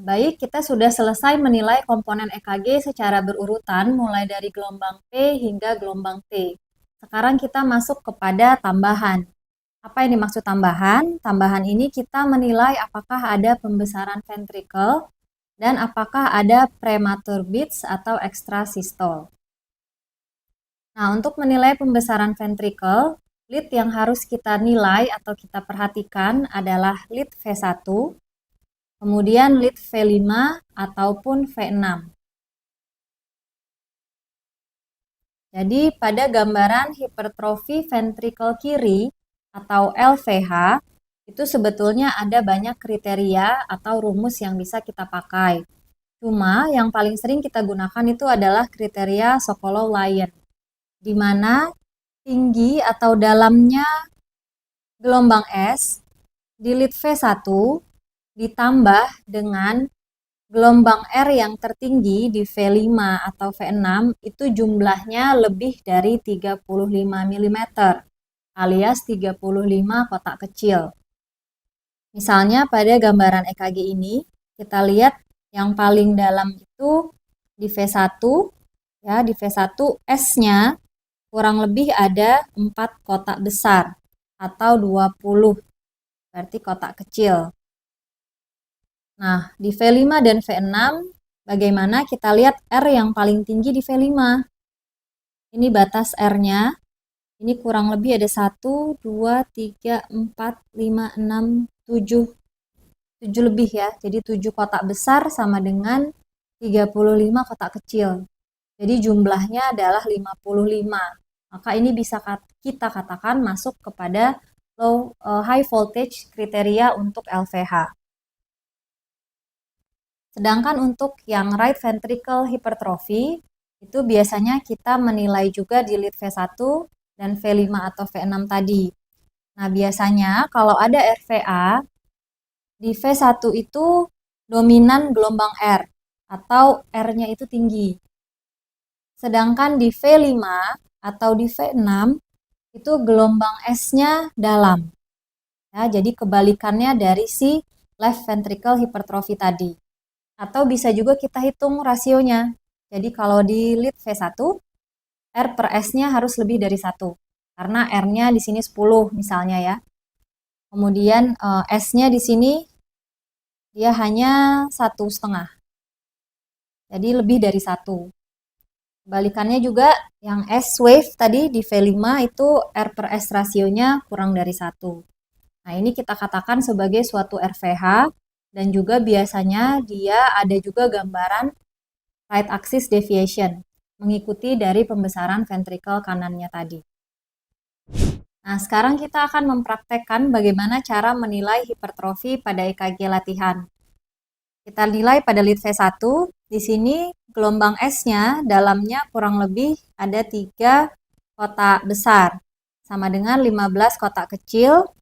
Baik, kita sudah selesai menilai komponen EKG secara berurutan mulai dari gelombang P hingga gelombang T. Sekarang kita masuk kepada tambahan. Apa ini maksud tambahan? Tambahan ini kita menilai apakah ada pembesaran ventrikel dan apakah ada premature beats atau extrasystole. Nah, untuk menilai pembesaran ventrikel, lead yang harus kita nilai atau kita perhatikan adalah lead V1, kemudian lead V5 ataupun V6. Jadi pada gambaran hipertrofi ventrikel kiri atau LVH, itu sebetulnya ada banyak kriteria atau rumus yang bisa kita pakai. Cuma yang paling sering kita gunakan itu adalah kriteria Sokolov-Lyon, di mana tinggi atau dalamnya gelombang S di lead V1 ditambah dengan gelombang R yang tertinggi di V5 atau V6 itu jumlahnya lebih dari 35 mm alias 35 kotak kecil. Misalnya pada gambaran EKG ini kita lihat yang paling dalam itu di V1 ya, di V1 S-nya kurang lebih ada 4 kotak besar atau 20, berarti kotak kecil. Nah, di V5 dan V6 bagaimana? Kita lihat R yang paling tinggi di V5. Ini batas R-nya. Ini kurang lebih ada 1, 2, 3, 4, 5, 6, 7. 7 lebih ya. Jadi 7 kotak besar sama dengan 35 kotak kecil. Jadi jumlahnya adalah 55. Maka ini bisa kita katakan masuk kepada high voltage kriteria untuk LVH. Sedangkan untuk yang right ventricle hypertrophy, itu biasanya kita menilai juga di lead V1 dan V5 atau V6 tadi. Nah, biasanya kalau ada RVA, di V1 itu dominan gelombang R, atau R-nya itu tinggi. Sedangkan di V5 atau di V6, itu gelombang S-nya dalam. Ya, jadi kebalikannya dari si left ventricle hypertrophy tadi. Atau bisa juga kita hitung rasionya. Jadi kalau di lead V1, R per S-nya harus lebih dari 1. Karena R-nya di sini 10 misalnya ya. Kemudian S-nya di sini dia hanya 1,5. Jadi lebih dari 1. Kebalikannya juga yang S wave tadi di V5 itu R per S rasionya kurang dari 1. Nah, ini kita katakan sebagai suatu RVH. Dan juga biasanya dia ada juga gambaran right axis deviation, mengikuti dari pembesaran ventrikel kanannya tadi. Nah, sekarang kita akan mempraktekkan bagaimana cara menilai hipertrofi pada EKG latihan. Kita nilai pada lead V1, di sini gelombang S-nya dalamnya kurang lebih ada 3 kotak besar, sama dengan 15 kotak kecil,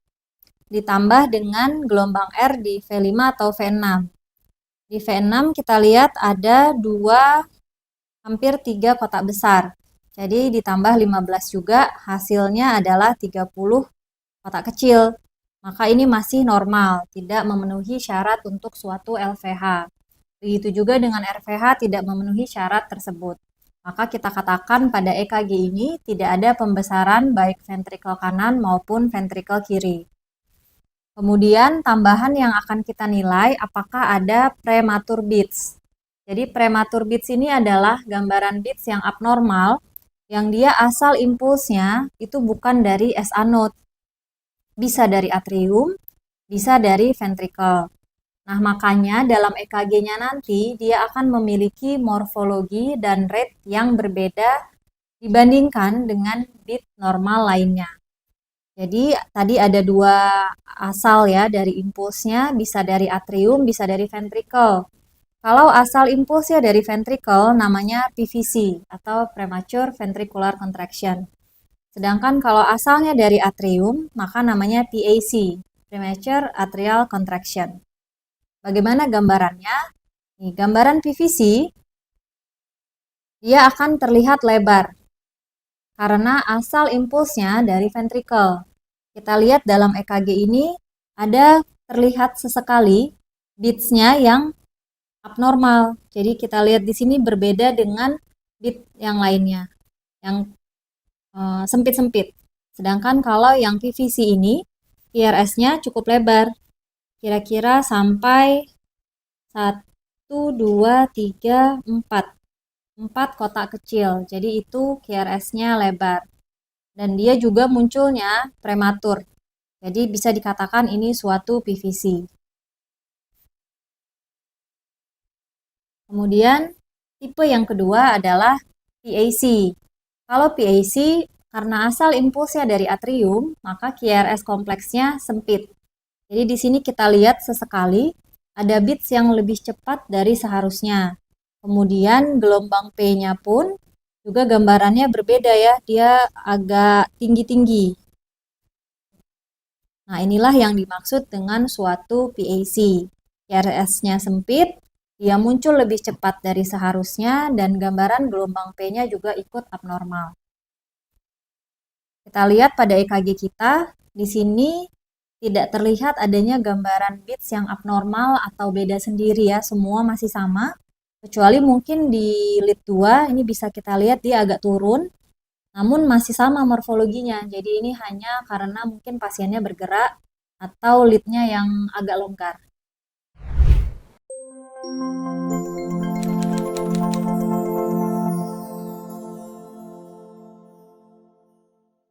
ditambah dengan gelombang R di V5 atau V6. Di V6 kita lihat ada 2 hampir 3 kotak besar. Jadi ditambah 15 juga hasilnya adalah 30 kotak kecil. Maka ini masih normal, tidak memenuhi syarat untuk suatu LVH. Begitu juga dengan RVH tidak memenuhi syarat tersebut. Maka kita katakan pada EKG ini tidak ada pembesaran baik ventrikel kanan maupun ventrikel kiri. Kemudian tambahan yang akan kita nilai apakah ada premature beats. Jadi premature beats ini adalah gambaran beats yang abnormal, yang dia asal impulsnya itu bukan dari SA node. Bisa dari atrium, bisa dari ventrikel. Nah, makanya dalam EKG-nya nanti dia akan memiliki morfologi dan rate yang berbeda dibandingkan dengan beat normal lainnya. Jadi tadi ada 2 asal ya dari impulsnya, bisa dari atrium, bisa dari ventrikel. Kalau asal impulsnya dari ventrikel namanya PVC atau premature ventricular contraction. Sedangkan kalau asalnya dari atrium maka namanya PAC, premature atrial contraction. Bagaimana gambarannya? Nih, gambaran PVC dia akan terlihat lebar karena asal impulsnya dari ventrikel. Kita lihat dalam EKG ini ada terlihat sesekali beatsnya yang abnormal. Jadi kita lihat di sini berbeda dengan bit yang lainnya, yang sempit-sempit. Sedangkan kalau yang PVC ini, QRS-nya cukup lebar, kira-kira sampai 1, 2, 3, 4. 4 kotak kecil, jadi itu QRS-nya lebar. Dan dia juga munculnya prematur, jadi bisa dikatakan ini suatu PVC. Kemudian tipe yang kedua adalah PAC. Kalau PAC, karena asal impulsnya dari atrium, maka QRS kompleksnya sempit. Jadi di sini kita lihat sesekali ada bits yang lebih cepat dari seharusnya. Kemudian gelombang P-nya pun juga gambarannya berbeda ya, dia agak tinggi-tinggi. Nah, inilah yang dimaksud dengan suatu PAC. QRS-nya sempit, dia muncul lebih cepat dari seharusnya, dan gambaran gelombang P-nya juga ikut abnormal. Kita lihat pada EKG kita, di sini tidak terlihat adanya gambaran bits yang abnormal atau beda sendiri ya, semua masih sama. Kecuali mungkin di lead 2, ini bisa kita lihat dia agak turun, namun masih sama morfologinya. Jadi ini hanya karena mungkin pasiennya bergerak atau leadnya yang agak longgar.